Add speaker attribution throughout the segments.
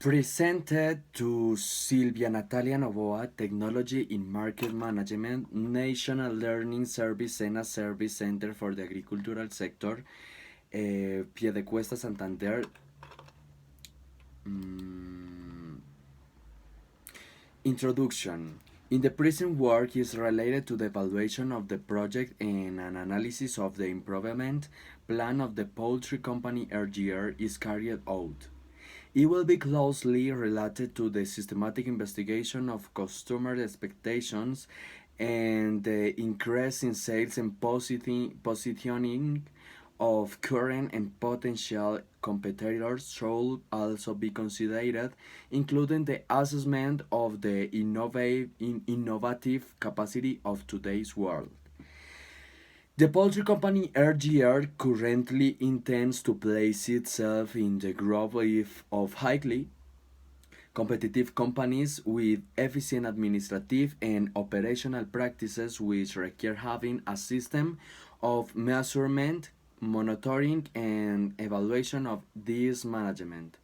Speaker 1: Presented to Silvia Natalia Novoa, Technology in Market Management, National Learning Service, SENA Service Center for the Agricultural Sector, Piedecuesta, Santander. Introduction. In the present work is related to the evaluation of the project and an analysis of the improvement plan of the poultry company RGR is carried out. It will be closely related to the systematic investigation of customer expectations and the increase in sales and positioning of current and potential competitors should also be considered, including the assessment of the innovative capacity of today's world. The poultry company RGR currently intends to place itself in the group of highly competitive companies with efficient administrative and operational practices which require having a system of measurement, monitoring, and evaluation of this management,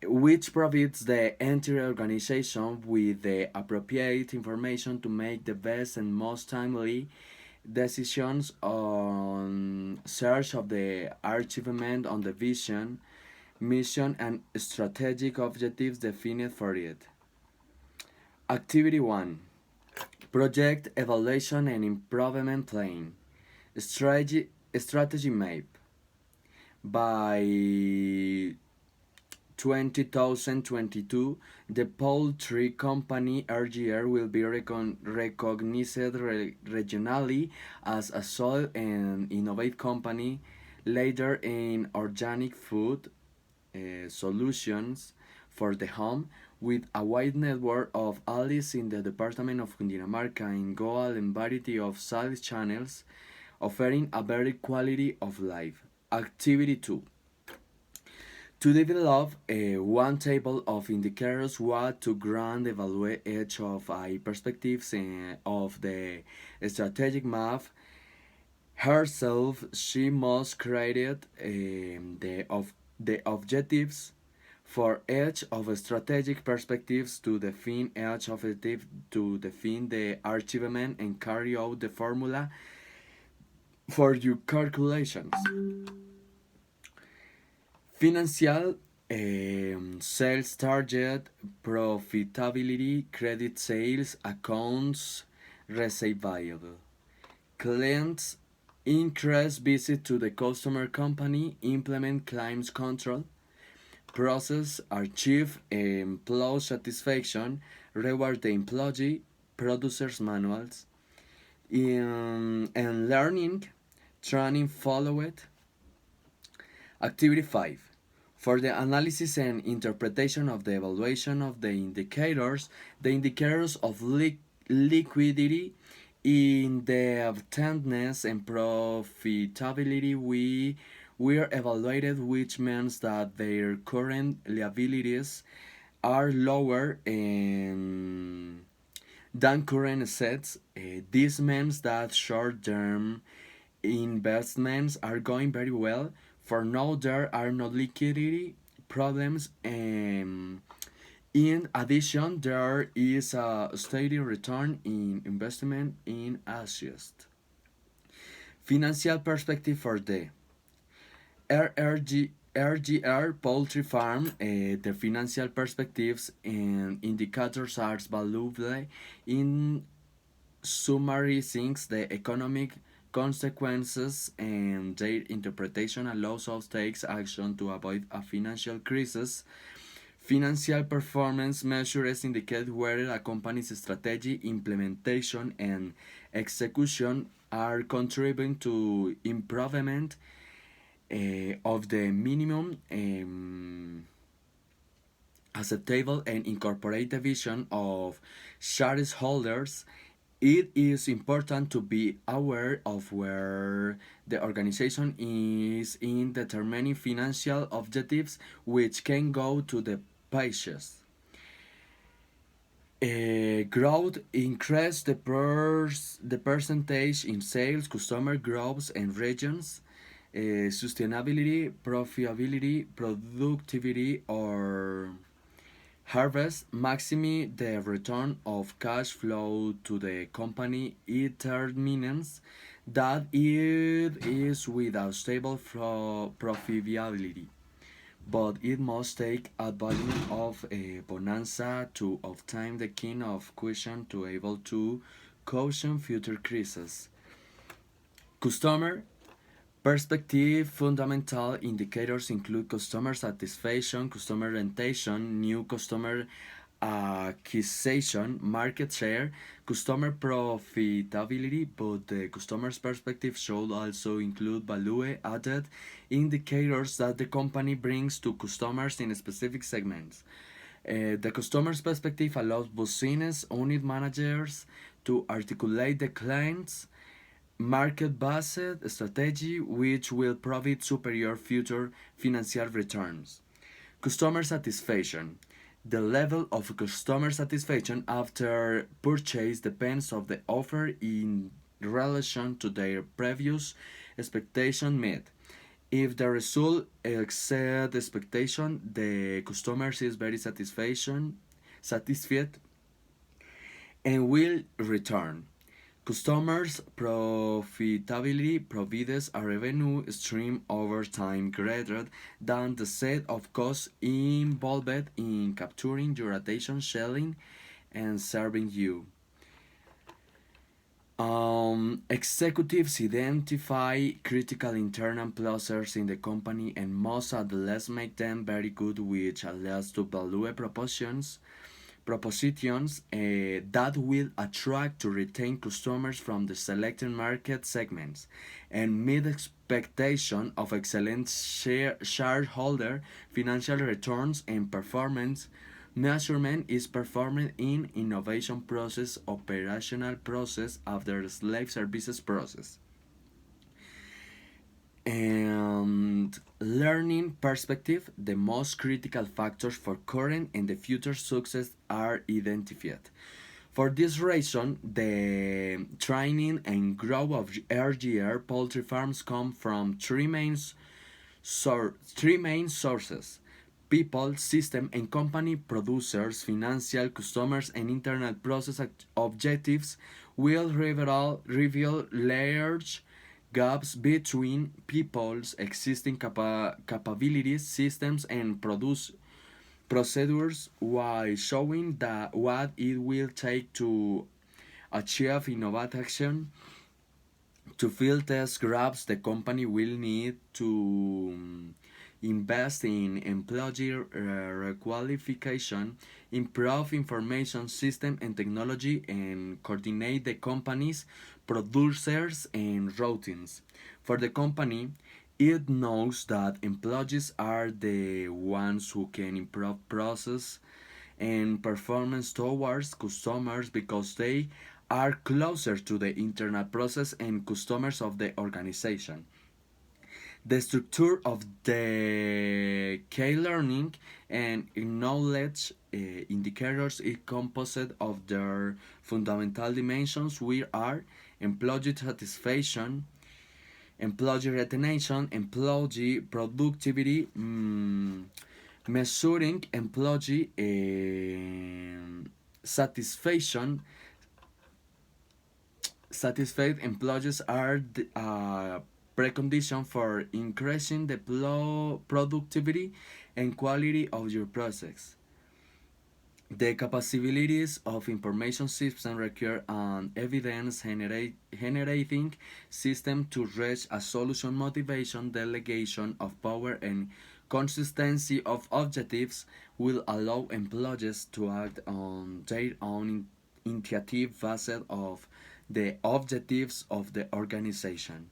Speaker 1: which provides the entire organization with the appropriate information to make the best and most timely decisions on search of the achievement on the vision, mission, and strategic objectives defined for it. Activity 1. Project Evaluation and Improvement Plan. Strategy Map. By 2022, the poultry company RGR will be recognized regionally as a solid and innovative company, leader in organic food solutions for the home, with a wide network of allies in the department of Cundinamarca in goal and variety of sales channels, offering a very quality of life. Activity 2. To develop one table of indicators what to grant evaluate each of perspectives of the strategic map herself, she must create the objectives for each of the strategic perspectives to define each objective, to define the achievement and carry out the formula for your calculations. Financial sales target, profitability, credit sales, accounts receivable. Clients increase visit to the customer company, implement claims control, process, achieve employee satisfaction, reward the employee, producers manuals, and learning, training follow it. Activity 5. For the analysis and interpretation of the evaluation of the indicators of liquidity, indebtedness, and profitability, we are evaluated, which means that their current liabilities are lower than current assets. This means that short-term investments are going very well. For now, there are no liquidity problems. In addition, there is a steady return in investment in assets. Financial perspective for the RGR poultry farm. The financial perspectives and indicators are valuable in summarizing the economic consequences, and their interpretation allows us to take action to avoid a financial crisis. Financial performance measures indicate whether a company's strategy, implementation, and execution are contributing to improvement of the minimum acceptable and incorporate the vision of shareholders. It is important to be aware of where the organization is in determining financial objectives, which can go to the pages. Growth increase the percentage in sales, customer groups, and regions. Sustainability, profitability, productivity, or Harvest maximize the return of cash flow to the company. It means that it is without stable profitability, but it must take advantage of a bonanza to obtain the kind of cushion to able to caution future crises. Customer perspective fundamental indicators include customer satisfaction, customer retention, new customer acquisition, market share, customer profitability, but the customer's perspective should also include value added indicators that the company brings to customers in specific segments. The customer's perspective allows business unit managers to articulate the client's market-based strategy which will provide superior future financial returns. Customer satisfaction. The level of customer satisfaction after purchase depends on the offer in relation to their previous expectation met. If the result exceeds expectation, the customer is very satisfied and will return. Customers' profitability provides a revenue stream over time greater than the set of costs involved in capturing your attention, selling, and serving you. Executives identify critical internal processes in the company and must at least make them very good, which allows to value propositions that will attract to retain customers from the selected market segments and meet expectation of excellent shareholder financial returns and performance measurement is performed in innovation process, operational process, after slave services process. And learning perspective, the most critical factors for current and the future success are identified. For this reason, the training and growth of RGR poultry farms come from three main sources: people, system, and company. Producers, financial, customers, and internal process objectives will reveal large gaps between people's existing capabilities, systems, and procedures, while showing that what it will take to achieve innovation. To fill test gaps, the company will need to invest in employee requalification, improve information system and technology, and coordinate the company's producers and routines. For the company, it knows that employees are the ones who can improve process and performance towards customers because they are closer to the internal process and customers of the organization. The structure of the key learning and knowledge indicators is composed of their fundamental dimensions, which are employee satisfaction, employee retention, employee productivity, measuring employee satisfaction. Satisfied employees are the precondition for increasing the productivity and quality of your process. The capabilities of information system require an evidence generating system to reach a solution. Motivation, delegation of power, and consistency of objectives will allow employees to act on their own initiative based of the objectives of the organization.